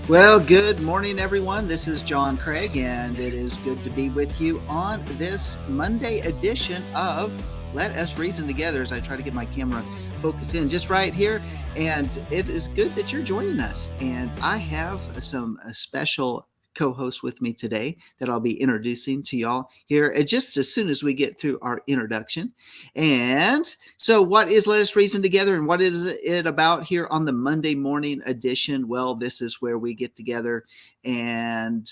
Well, good morning, everyone. This is John Craig, and it is good to be with you on this Monday edition of Let Us Reason Together as I try to get my camera focused in just right here. And it is good that you're joining us. And I have some special co-hosts with me today that I'll be introducing to y'all here just as soon as we get through our introduction. And so, what is Let Us Reason Together and what is it about here on the Monday morning edition? Well, this is where we get together and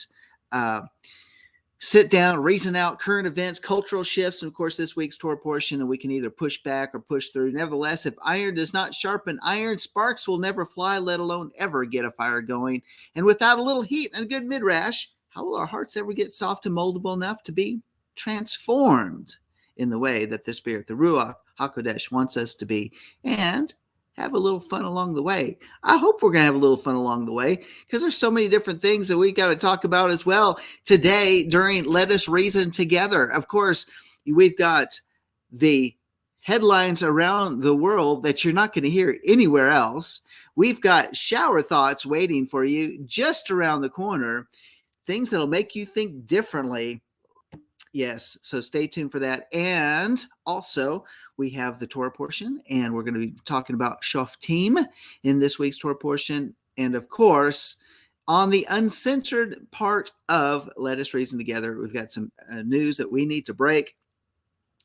uh, sit down, reason out current events, cultural shifts, and of course, this week's tour portion, and we can either push back or push through. Nevertheless, if iron does not sharpen iron, sparks will never fly, let alone ever get a fire going. And without a little heat and a good midrash, how will our hearts ever get soft and moldable enough to be transformed in the way that the Spirit, the Ruach HaKodesh, wants us to be? And have a little fun along the way. I hope we're going to have a little fun along the way because there's so many different things that we got to talk about as well today during Let Us Reason Together. Of course, we've got the headlines around the world that you're not going to hear anywhere else. We've got shower thoughts waiting for you just around the corner, things that'll make you think differently. Yes, so stay tuned for that. And also, we have the Torah portion, and we're going to be talking about Shoftim in this week's Torah portion. And of course, on the uncensored part of Let Us Reason Together, we've got some news that we need to break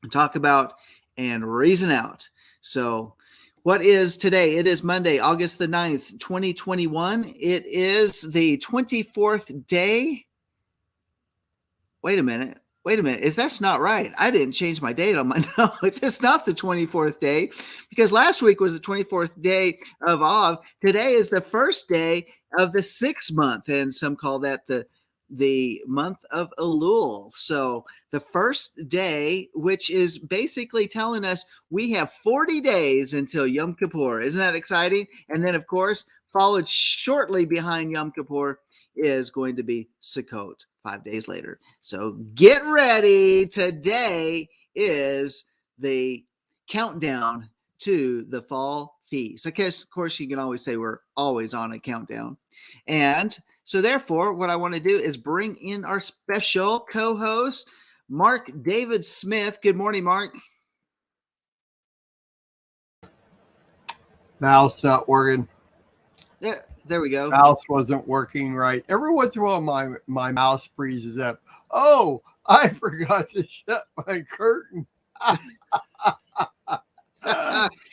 and talk about and reason out. So, what is today? It is Monday, August the 9th, 2021. It is the 24th day. Wait a minute. That's not right. I didn't change my date on my notes. It's not the 24th day because last week was the 24th day of Av. Today is the first day of the 6th month, and some call that the month of Elul. So the first day, which is basically telling us we have 40 days until Yom Kippur. Isn't that exciting? And then, of course, followed shortly behind Yom Kippur is going to be Sukkot 5 days later. So get ready. Today is the countdown to the fall feast. I guess, of course, you can always say we're always on a countdown. And so therefore, what I want to do is bring in our special co-host, Mark David Smith. Good morning, Mark. Mouse not working. There we go. Mouse wasn't working right. Every once in a while, my mouse freezes up. Oh, I forgot to shut my curtain.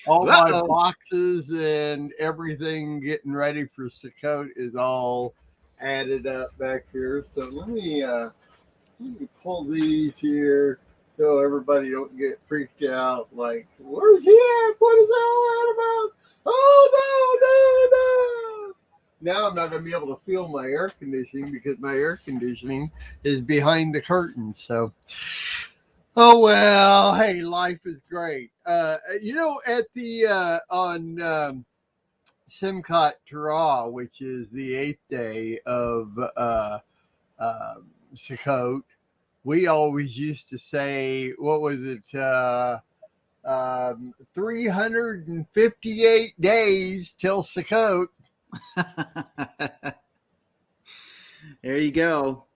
All my boxes and everything getting ready for Sukkot is all added up back here. So let me pull these here so everybody don't get freaked out. Like, where's he at? What is all that about? Oh, no. Now I'm not going to be able to feel my air conditioning because my air conditioning is behind the curtain. So, oh, well, hey, life is great. At the, on Simchat Torah, which is the 8th day of Sukkot, we always used to say, what was it? 358 days till Sukkot. There you go.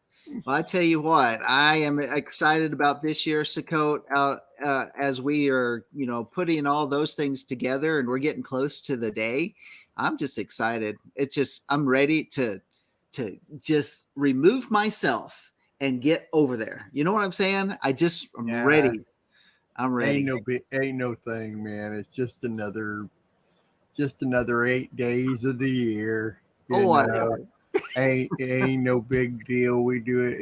Well, I tell you what, I am excited about this year's Sukkot as we are, putting all those things together and we're getting close to the day. I'm just excited. I'm ready to just remove myself and get over there. You know what I'm saying? I'm ready. I'm ready. Ain't no thing, man. It's just another 8 days of the year. Ain't no big deal. We do it.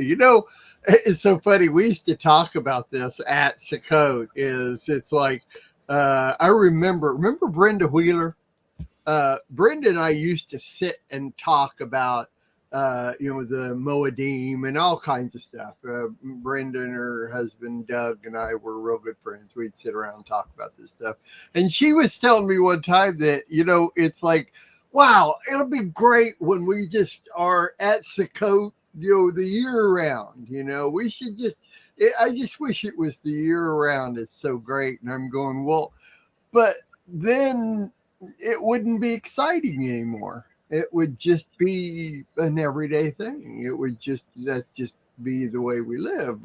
It's so funny. We used to talk about this at Sukkot. It's like I remember Brenda Wheeler. Brenda and I used to sit and talk about the Moedim and all kinds of stuff. Brenda and her husband Doug and I were real good friends. We'd sit around and talk about this stuff. And she was telling me one time that, it's like, wow, it'll be great when we just are at Sukkot, the year round. We should I just wish it was the year round. It's so great. And I'm going, well, but then it wouldn't be exciting anymore. it would just be an everyday thing. It would just be the way we live.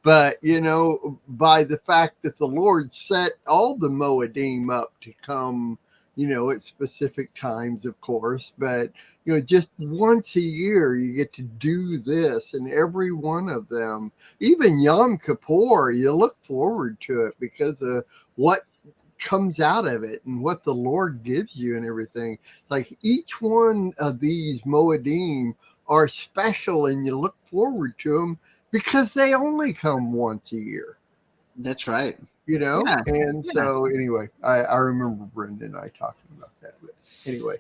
But by the fact that the Lord set all the Moedim up to come, at specific times, of course, but just once a year you get to do this, and every one of them, even Yom Kippur, you look forward to it because of what comes out of it and what the Lord gives you and everything. Like each one of these Moedim are special, and you look forward to them because they only come once a year. That's right. Yeah. And Yeah. so anyway, I remember Brenda and I talking about that. But anyway,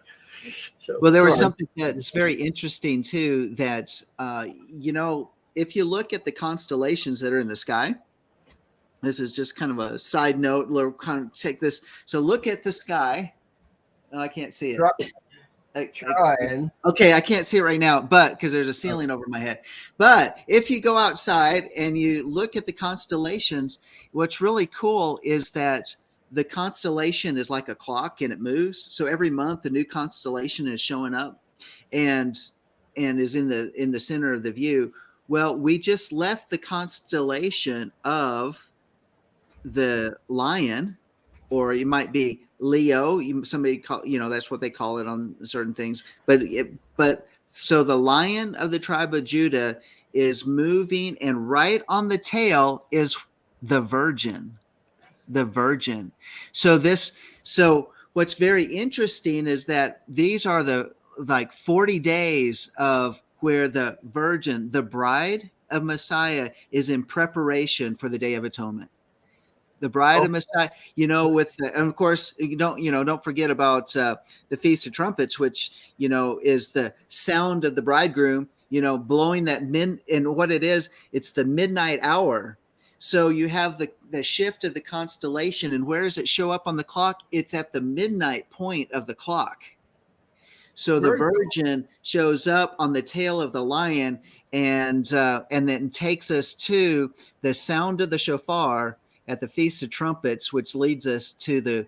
so Well, there was sorry. something that's very interesting too. That if you look at the constellations that are in the sky, this is just kind of a side note. Little kind of take this. So look at the sky. Oh, I can't see it. Trying. Okay, I can't see it right now, but because there's a ceiling over my head. But if you go outside and you look at the constellations, what's really cool is that the constellation is like a clock and it moves. So every month a new constellation is showing up and is in the center of the view. Well, we just left the constellation of the lion, or it might be Leo. Somebody call, that's what they call it on certain things. But so the lion of the tribe of Judah is moving, and right on the tail is the virgin. The virgin. So what's very interesting is that these are the like 40 days of where the virgin, the bride of Messiah, is in preparation for the Day of Atonement. The bride of Messiah, and of course, don't forget about the Feast of Trumpets, which, is the sound of the bridegroom, blowing that and what it is, it's the midnight hour. So you have the shift of the constellation, and where does it show up on the clock? It's at the midnight point of the clock. So the virgin shows up on the tail of the lion, and then takes us to the sound of the shofar at the Feast of Trumpets, which leads us to the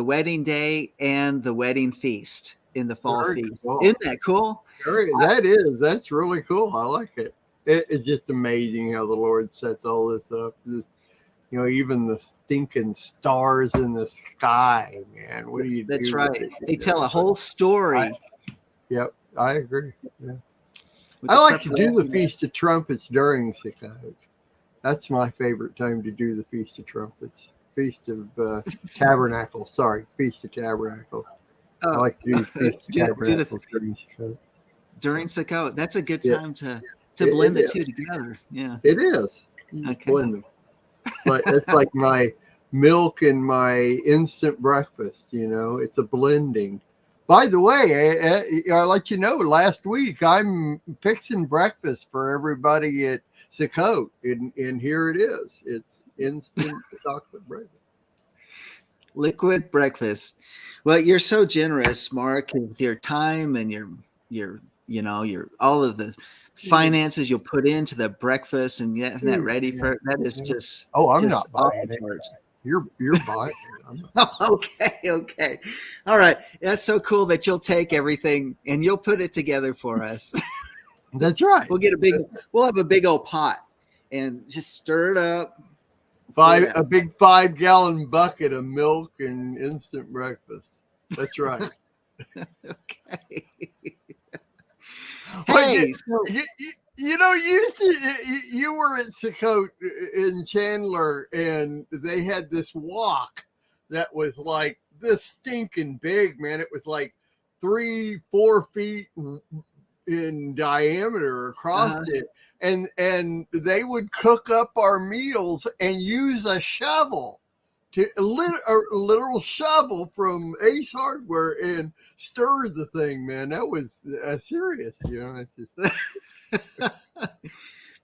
wedding day and the wedding feast in the fall feast. Cool. Isn't that cool? That's really cool. I like it. It's just amazing how the Lord sets all this up. Even the stinking stars in the sky, man. What do you do? That's right. They tell a whole story. Yep, I agree. Yeah. I like to do the Feast of Trumpets during Sukkot. That's my favorite time to do the Feast of Trumpets. Feast of Tabernacles. Sorry, Feast of Tabernacles. I like to do Feast of Tabernacles during Sukkot. During Sukkot. That's a good time to blend the two together. Yeah. It is. Okay. Blend them. But it's like my milk and my instant breakfast, it's a blending. By the way, I'll let you know, last week I'm fixing breakfast for everybody at Sukkot, and here it is. It's instant chocolate breakfast. Liquid breakfast. Well, you're so generous, Mark, with your time and your all of the finances you'll put into the breakfast and getting that ready for it. That is just I'm just not buying it. You're buying it. Okay. All right. That's so cool that you'll take everything and you'll put it together for us. That's right. We'll have a big old pot and just stir it up. A big 5-gallon bucket of milk and instant breakfast. That's right. Okay. Hey, so you were at Sukkot in Chandler, and they had this walk that was like this stinking big, man. It was like 3-4 feet in diameter across it, and they would cook up our meals and use a shovel. A literal shovel from Ace Hardware and stir the thing, man. That was serious, It's just...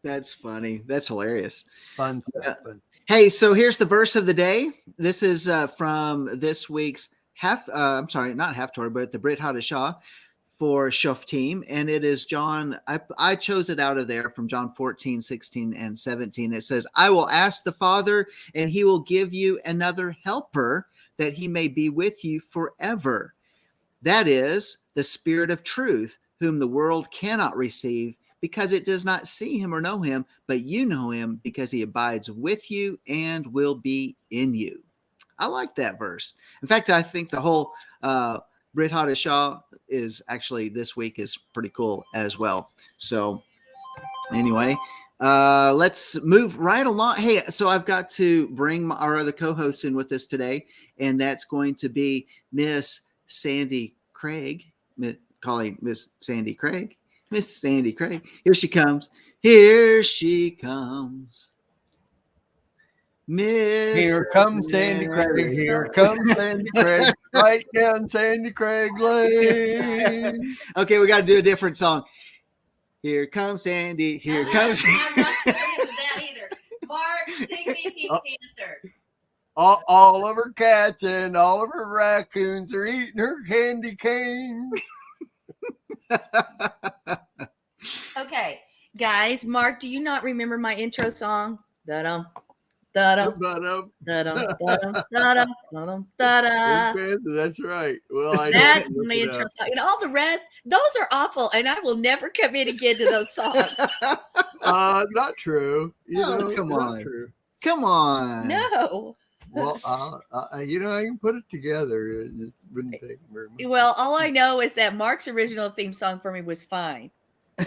That's funny. That's hilarious. Fun stuff. Hey, so here's the verse of the day. This is from this week's not Haftorah, but the Brit Hadashah for Shoftim, and it is John. I chose it out of there from John 14, 16, and 17. It says, I will ask the Father, and he will give you another helper, that he may be with you forever, That is the Spirit of truth, whom the world cannot receive because it does not see him or know him, but you know him because he abides with you and will be in you. I like that verse. In fact, I think the whole Brit Hadashah is actually this week is pretty cool as well. So anyway, let's move right along. Hey, so I've got to bring our other co-host in with us today, and that's going to be Miss Sandy Craig, calling Miss Sandy Craig. Miss Sandy Craig. Here she comes. Here she comes. Miss Here comes Sandy Craig. Here comes Sandy Craig. Right down Sandy Craig Lane. Okay, we got to do a different song. Here comes Sandy. Here comes. I'm not familiar with that either. Mark, sing me Pink Panther. All of her cats and all of her raccoons are eating her candy canes. Okay, guys, Mark, do you not remember my intro song? Da-dum, da-dum, da-dum, da-dum, da-dum, da-dum, da-da. That's right. Well, That's my intro song. And all the rest, those are awful, and I will never commit again to those songs. Not true. Come on. True. Come on. No. Well, I can put it together. It just wouldn't take very much. Well, all I know is that Mark's original theme song for me was fine.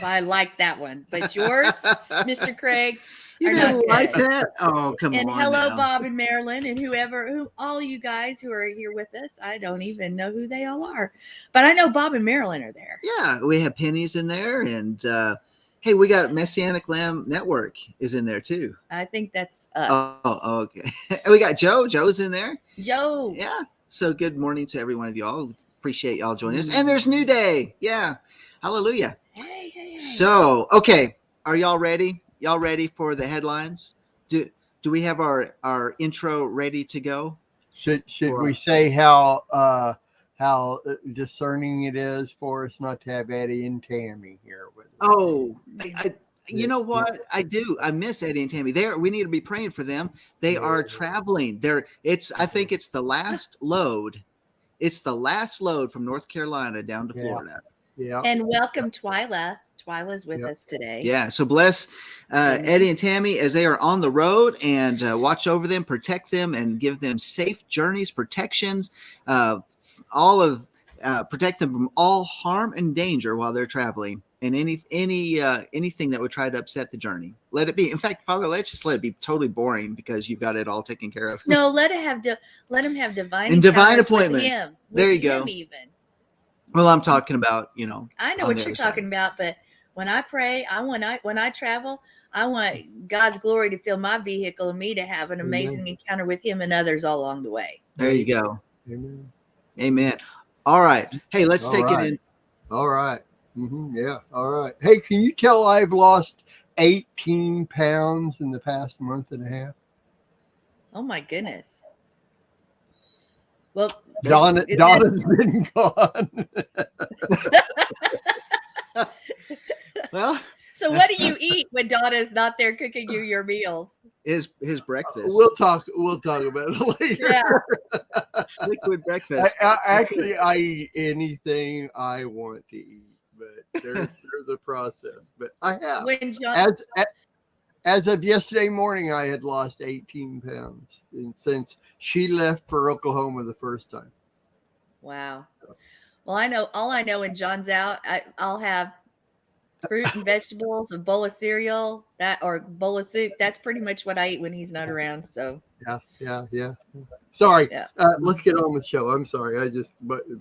I like that one. But yours, Mr. Craig, you didn't like that? Oh, come on. And hello, now. Bob and Marilyn, and all you guys who are here with us. I don't even know who they all are, but I know Bob and Marilyn are there. Yeah, we have Penny's in there, and hey, we got Messianic Lamb Network is in there too. I think that's us. Oh, okay. We got Joe. Joe's in there. Joe. Yeah. So good morning to every one of y'all. Appreciate y'all joining us. And there's New Day. Yeah. Hallelujah. Hey. So, okay. Are y'all ready? Y'all ready for the headlines? Do we have our intro ready to go? Should we say how discerning it is for us not to have Eddie and Tammy here with us? Oh, you know what? I do. I miss Eddie and Tammy. We need to be praying for them. They are traveling. I think it's the last load. It's the last load from North Carolina down to Florida. Yeah. And welcome Twyla. Twyla's with us today. Yeah. So bless Eddie and Tammy as they are on the road, and watch over them, protect them, and give them safe journeys, protections, protect them from all harm and danger while they're traveling, and anything that would try to upset the journey. Let it be. In fact, Father, let's just let it be totally boring because you've got it all taken care of. No, let him have divine and divine appointments. With him, there you go. Even. Well, I'm talking about, I know what you're talking about, but when I pray, when I travel, I want God's glory to fill my vehicle and me to have an amazing encounter with him and others all along the way. There you go. Amen. All right. Hey, let's take it in. All right. Mm-hmm. Yeah. All right. Hey, can you tell I've lost 18 pounds in the past month and a half? Oh my goodness. Well, Donna's been gone. Well, so what do you eat when Donna's not there cooking you your meals? His breakfast. We'll talk about it later. Yeah. Liquid breakfast. I eat anything I want to eat, but there's a process. But I have. When as of yesterday morning, I had lost 18 pounds since she left for Oklahoma the first time. Wow. Well, all I know when John's out, I'll have fruit and vegetables, a bowl of cereal, or bowl of soup. That's pretty much what I eat when he's not around. So yeah. Sorry. Yeah. Let's get on with the show. I'm sorry.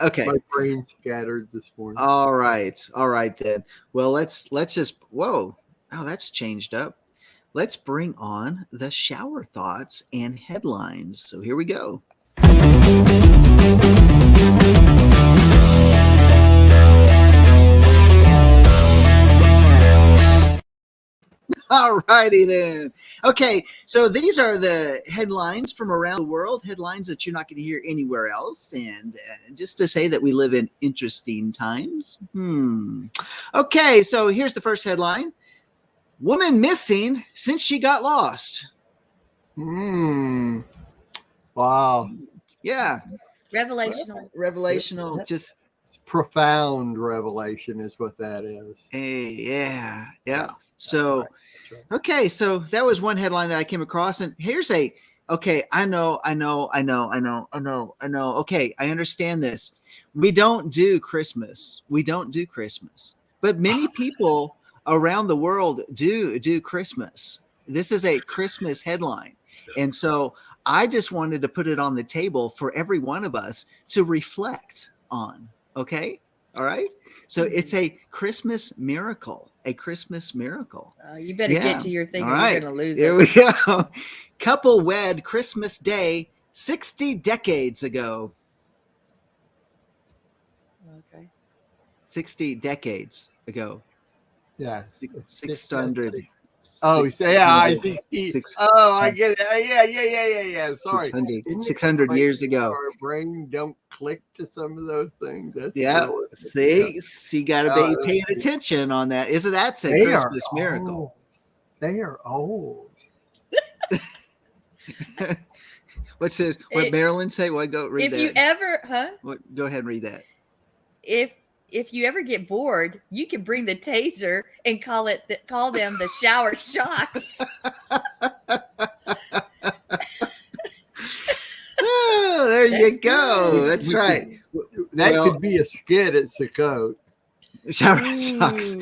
Okay. My brain scattered this morning. All right then. Well, let's just. Whoa. Oh, that's changed up. Let's bring on the shower thoughts and headlines. So here we go. All righty then. Okay, so these are the headlines from around the world, headlines that you're not going to hear anywhere else. And just to say that we live in interesting times. Okay, so here's the first headline. Woman missing since she got lost. Wow. Yeah. Revelational. Just profound revelation is what that is. Hey, yeah. Yeah, So, right. That's right. okay, so that was one headline that I came across, and here's okay, I know. Okay, I understand this. We don't do Christmas. But many people around the world do Christmas. This is a Christmas headline. And so I just wanted to put it on the table for every one of us to reflect on. Okay? All right? So it's a Christmas miracle. You better Yeah. get to your thing All or right. you're going to lose Here us. we go. Couple wed Christmas Day 60 decades ago. Okay. 60 decades ago. Yeah. 600. Oh, I see. 600, Oh, I get it. Yeah. Sorry. 600 years ago. Our brain don't click to some of those things. That's Yeah. real. See, you got to be paying attention on that. Isn't that a Christmas miracle? They are old. What Marilyn say? What, go read if that. you ever, Go ahead and read that. If you ever get bored, you can bring the taser and call them the shower shocks. Oh, there you go. Good. That's right. That could be a skit at Sukkot. Shower shocks.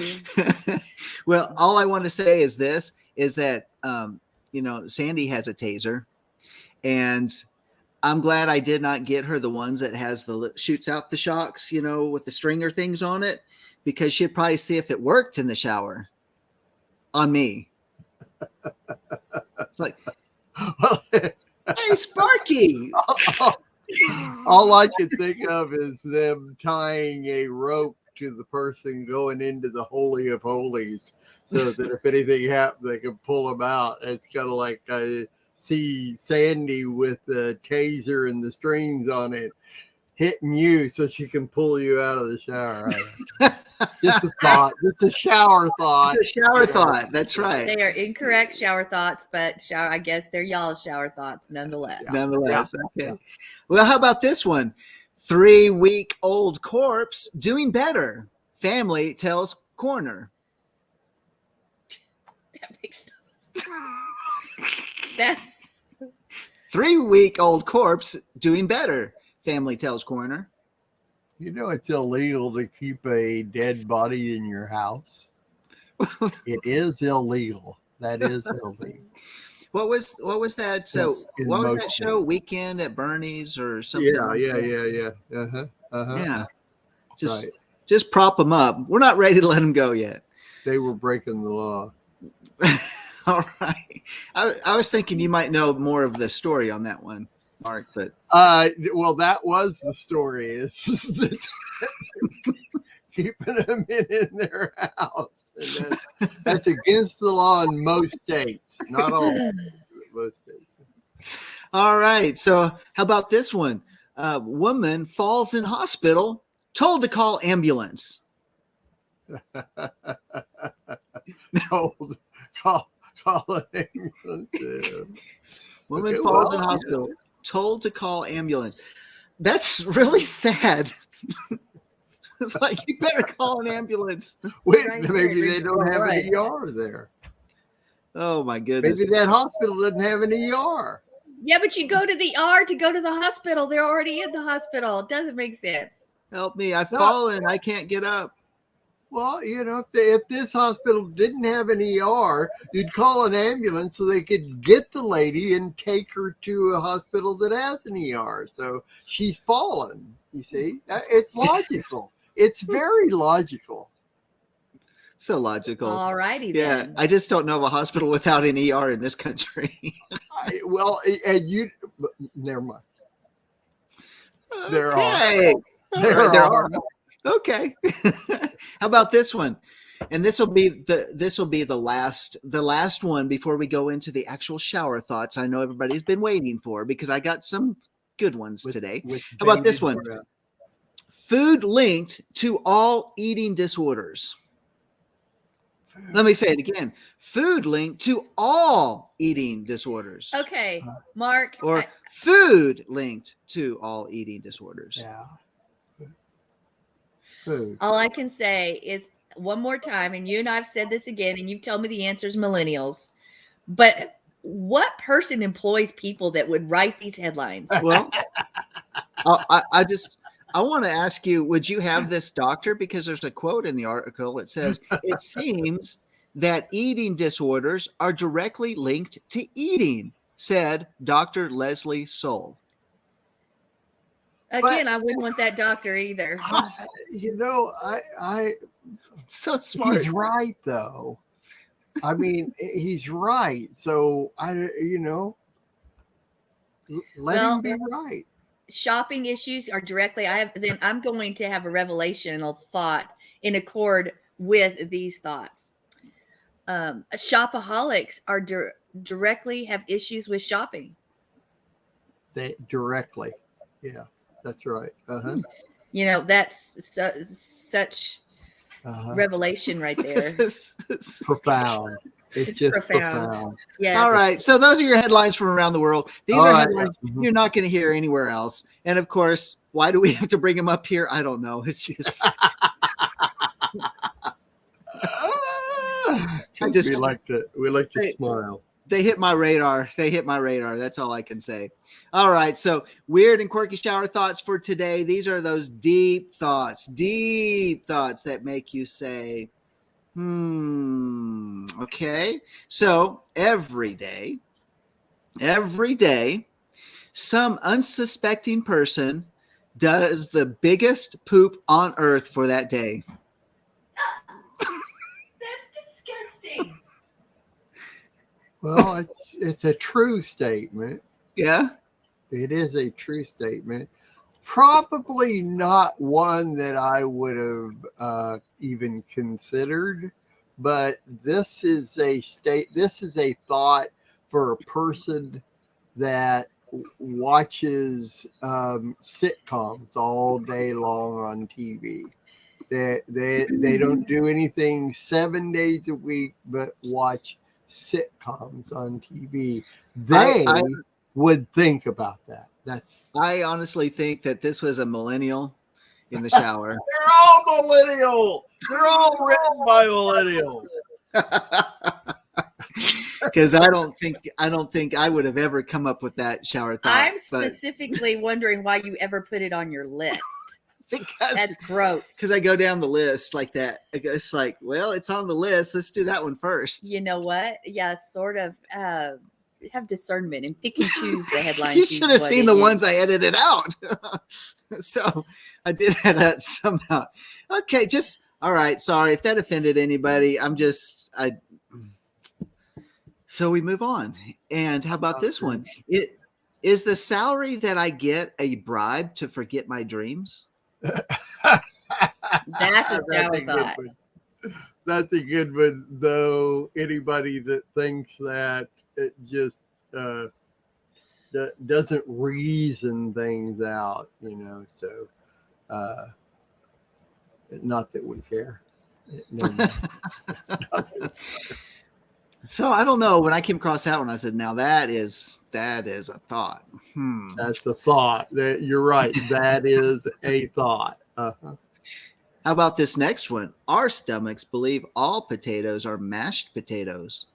Well, all I want to say is this: is that Sandy has a taser, and I'm glad I did not get her the ones that has shoots out the shocks, with the stringer things on it, because she'd probably see if it worked in the shower on me. Like, hey, Sparky. All I can think of is them tying a rope to the person going into the Holy of Holies, so that if anything happened, they can pull them out. It's kind of like I see Sandy with the taser and the strings on it hitting you so she can pull you out of the shower. Just a thought. It's a shower thought. It's a shower thought. That's right. They are incorrect shower thoughts, but I guess they're y'all's shower thoughts nonetheless. Okay. Well, how about this one? 3-week-old corpse doing better. Family tells coroner. That makes that 3-week-old corpse doing better. Family tells coroner. It's illegal to keep a dead body in your house. It is illegal. That is illegal. What was that? So what was that show? Weekend at Bernie's or something? Yeah. Yeah. Just prop them up. We're not ready to let them go yet. They were breaking the law. All right. I was thinking you might know more of the story on that one, Mark, but well, that was the story. Is that keeping them in their house. And that's against the law in most states. Not all states, but most states. All right. So how about this one? Woman falls in hospital, told to call ambulance. Call an ambulance. Woman falls in hospital, told to call ambulance. That's really sad. It's like, you better call an ambulance. Wait, maybe they don't have an ER there. Oh my goodness. Maybe that hospital doesn't have an ER. Yeah, but you go to the ER to go to the hospital. They're already in the hospital. It doesn't make sense. Help me. I've fallen. I can't get up. Well, if this hospital didn't have an ER, you'd call an ambulance so they could get the lady and take her to a hospital that has an ER. So she's fallen. You see, it's logical. It's very logical. So logical. All righty Yeah, then. I just don't know of a hospital without an ER in this country. Never mind. Okay. There are. Okay. How about this one? And this will be the last one before we go into the actual shower thoughts. I know everybody's been waiting for, because I got some good ones today. How about this one? Food linked to all eating disorders. Let me say it again. Food linked to all eating disorders. Okay, Mark. Or food linked to all eating disorders. Yeah. Who? All I can say is one more time, and you and I have said this again, and you've told me the answer is millennials. But what person employs people that would write these headlines? Well, I want to ask you, would you have this doctor? Because there's a quote in the article. It says, it seems that eating disorders are directly linked to eating, said Dr. Leslie Soul. Again, I wouldn't want that doctor either. I So smart. he's right though. I mean, he's right. So let him be right. Shopping issues are directly, I'm going to have a revelational thought in accord with these thoughts. Shopaholics are directly have issues with shopping. They directly. Yeah, that's right. That's such revelation right there. Profound. It's just profound. Yes. All right. So those are your headlines from around the world. These are headlines you're not going to hear anywhere else. And of course, why do we have to bring them up here? I don't know. It's just we like to smile. They hit my radar. That's all I can say. All right. So weird and quirky shower thoughts for today. These are those deep thoughts that make you say, okay. So every day, some unsuspecting person does the biggest poop on earth for that day. That's disgusting. Well, it's a true statement. Yeah. It is a true statement. Probably not one that I would have even considered, but this is a thought for a person that watches sitcoms all day long on TV. They don't do anything 7 days a week but watch sitcoms on TV. They would think about that. I honestly think that this was a millennial in the shower. They're all millennial. They're all written by millennials. Because I don't think I would have ever come up with that shower thought. I'm specifically wondering why you ever put it on your list. Because that's gross. Because I go down the list like that. It's like, well, it's on the list. Let's do that one first. You know what? Yeah, sort of have discernment and pick and choose the headlines. You should have seen the ones I edited out. So I did that somehow. Okay, all right. Sorry if that offended anybody. So we move on. And how about this one? It is the salary that I get a bribe to forget my dreams? That's a shower thought. That's a good one, though. Anybody that thinks that it just doesn't reason things out, so not that we care. No. So I don't know. When I came across that one, I said, now that is a thought. That's a thought. You're right. That is a thought. Uh-huh. How about this next one? Our stomachs believe all potatoes are mashed potatoes.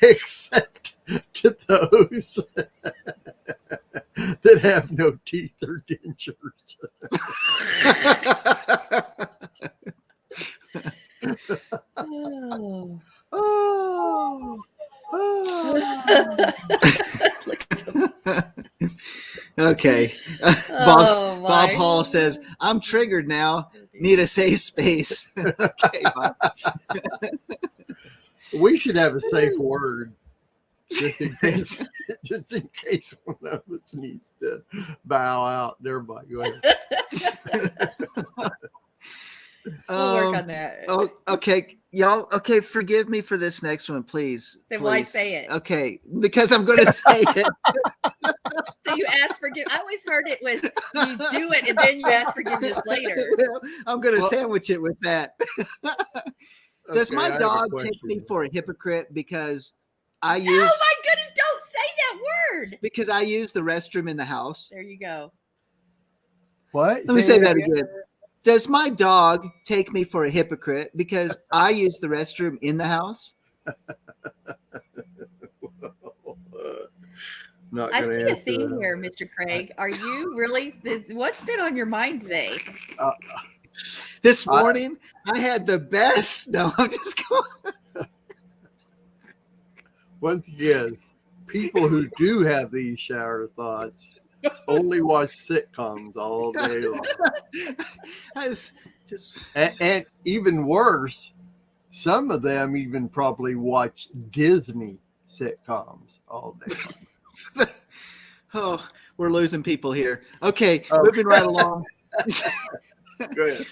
Except to those that have no teeth or dentures. Okay. Bob Hall says, I'm triggered now. Need a safe space. Okay, Bob. We should have a safe word just in case one of us needs to bow out. Everybody, go ahead. We'll work on that. Okay, y'all. Okay, forgive me for this next one, please. Then why say it? Okay, because I'm going to say it. So you ask forgiveness. I always heard it was you do it and then you ask forgiveness later. I'm going to sandwich it with that. Does my dog take me for a hypocrite because I use? Oh my goodness! Don't say that word. because I use the restroom in the house. There you go. What? Let me say that again. Does my dog take me for a hypocrite because I use the restroom in the house? Not I gonna see a answer theme that. here, Mr. Craig. Are you really? What's been on your mind today? This morning, I had the best. No, I'm just going. Once again, people who do have these shower thoughts only watch sitcoms all day long. I was just. And even worse, some of them even probably watch Disney sitcoms all day long. Oh, we're losing people here. Okay, Oh. moving right along. Go ahead.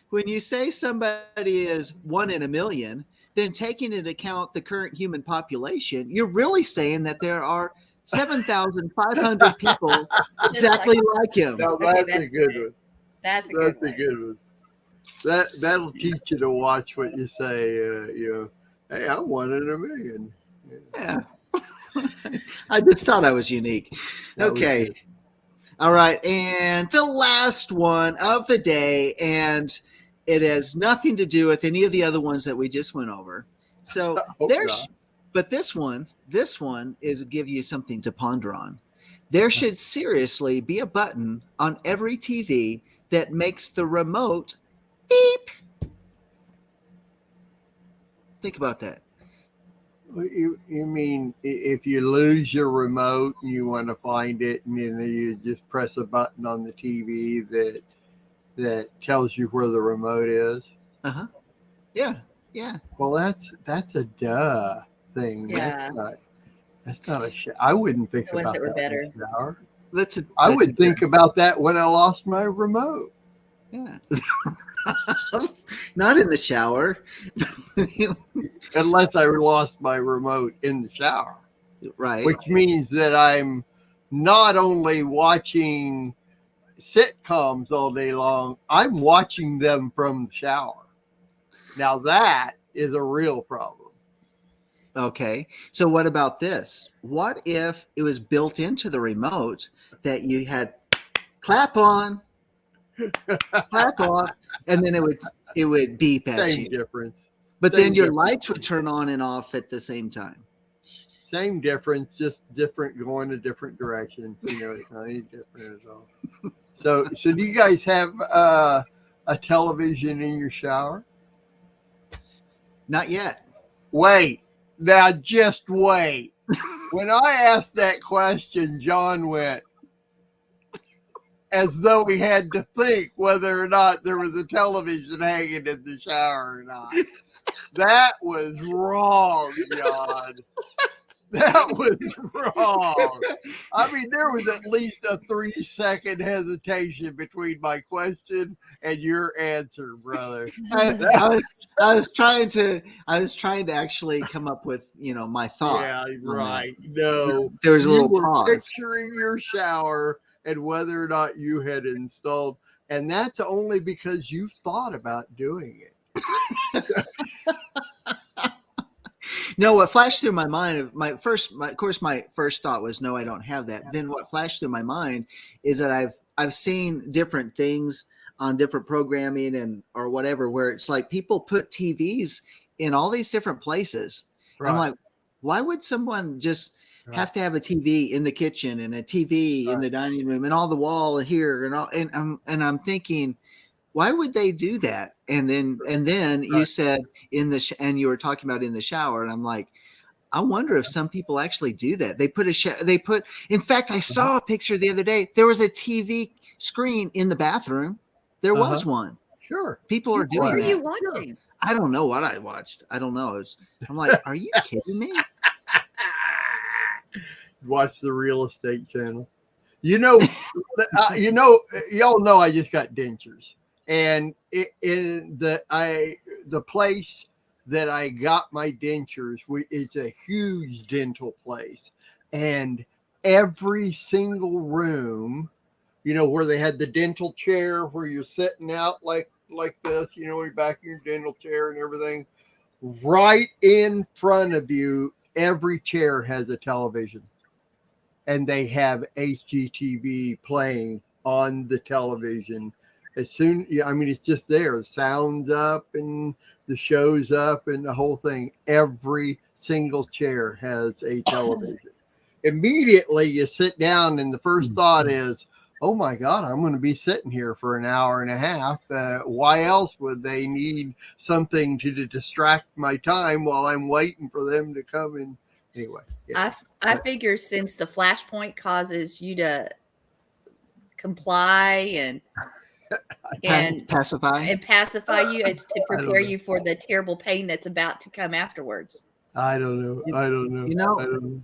When you say somebody is 1 in a million, then taking into account the current human population, you're really saying that there are 7,500 people exactly like him. Now Okay, that's a good one. That's a good one. Good one. That'll teach you to watch what you say. Hey, I'm 1 in a million. Yeah. I just thought I was unique. Okay. All right. And the last one of the day, and it has nothing to do with any of the other ones that we just went over. So but this one is give you something to ponder on. There should seriously be a button on every TV that makes the remote beep. Think about that. You mean if you lose your remote and you want to find it, and then you just press a button on the TV that tells you where the remote is? Yeah. Well, that's a duh thing. Yeah. That's not a shower. I wouldn't think The ones about that were that better. in the shower. I would think about that when I lost my remote. Yeah. Not in the shower. Unless I lost my remote in the shower. Right. Which means that I'm not only watching sitcoms all day long, I'm watching them from the shower. Now that is a real problem. Okay. So what about this? What if it was built into the remote that you had clap on, clap off, and then it would beep at Same you. difference. But Same then your difference. lights would turn on and off at the same time. Same difference, just different, going a different direction. It's not any different at all. So do you guys have a television in your shower? Not yet. Wait. Now just wait. When I asked that question, John went as though he had to think whether or not there was a television hanging in the shower or not. That was wrong, John. That was wrong. I mean, there was at least a 3-second hesitation between my question and your answer, brother. I was trying to actually come up with my thought. Yeah, right. No, there was a little were pause. Picturing your shower and whether or not you had installed, and that's only because you thought about doing it. No, what flashed through my mind, my first thought was, no, I don't have that. Then what flashed through my mind is that I've seen different things on different programming and or whatever, where it's like people put TVs in all these different places. Right. I'm like, why would someone just have to have a TV in the kitchen and a TV in the dining room and all the wall here and all? And I'm thinking, why would they do that? And then you said and you were talking about in the shower, and I'm like, I wonder if some people actually do that. They put in fact, I saw a picture the other day. There was a TV screen in the bathroom. There was one. Sure. People are doing What were that. you watching? I don't know what I watched. I don't know. I'm like, are you kidding me? Watch the real estate channel. Y'all know I just got dentures. And the place that I got my dentures, it's a huge dental place, and every single room, where they had the dental chair where you're sitting out like this, you're back in your dental chair and everything, right in front of you, every chair has a television. and they have HGTV playing on the television. As soon, I mean, it's just there. The sound's up and the show's up and the whole thing. Every single chair has a television. Immediately you sit down and the first thought is, oh my God, I'm going to be sitting here for an hour and a half. Why else would they need something to distract my time while I'm waiting for them to come in? Anyway. Yeah. I figure since the flashpoint causes you to comply and pacify you, it's to prepare you for the terrible pain that's about to come afterwards. I don't know.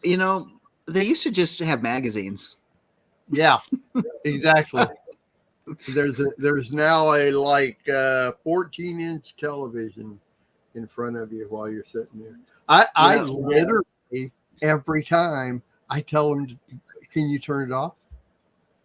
You know, they used to just have magazines. Yeah, exactly. There's now a 14-inch television in front of you while you're sitting there. I literally every time I tell them, can you turn it off?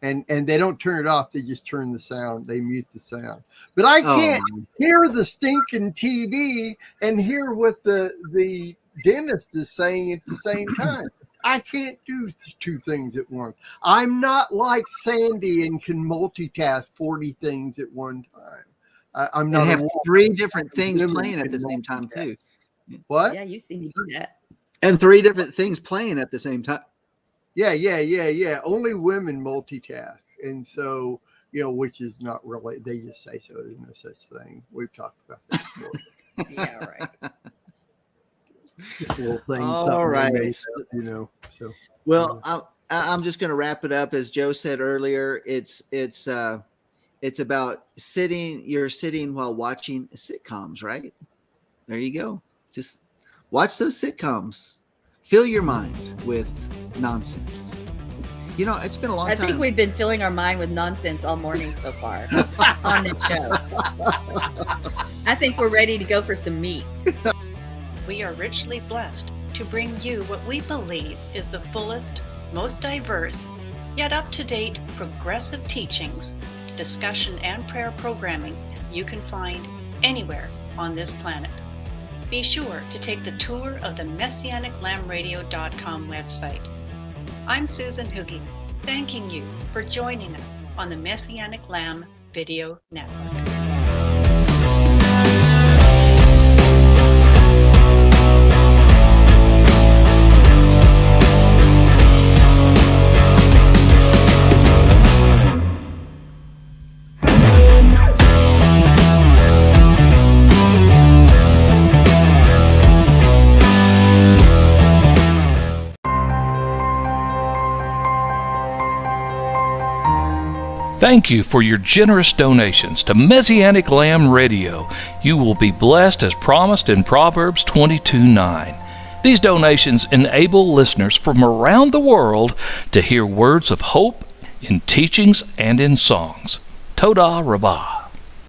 And they don't turn it off. They just turn the sound. They mute the sound. But I can't hear the stinking TV and hear what the dentist is saying at the same time. I can't do two things at once. I'm not like Sandy and can multitask 40 things at one time. I'm not. And have three different things playing at the same time too. What? Yeah, you see me do that. And three different things playing at the same time. Yeah. Only women multitask. And so, which is not really, they just say so. There's no such thing. We've talked about that before. Yeah, right. Little things, all right. So. Well, I'm just going to wrap it up. As Joe said earlier, it's about sitting. You're sitting while watching sitcoms, right? There you go. Just watch those sitcoms. Fill your mind with nonsense. It's been a long time. I think we've been filling our mind with nonsense all morning so far on the show. I think we're ready to go for some meat. We are richly blessed to bring you what we believe is the fullest, most diverse, yet up-to-date progressive teachings, discussion, and prayer programming you can find anywhere on this planet. Be sure to take the tour of the MessianicLambRadio.com website. I'm Susan Hoogie, thanking you for joining us on the Messianic Lamb Video Network. Thank you for your generous donations to Messianic Lamb Radio. You will be blessed as promised in Proverbs 22:9. These donations enable listeners from around the world to hear words of hope in teachings and in songs. Todah Rabbah.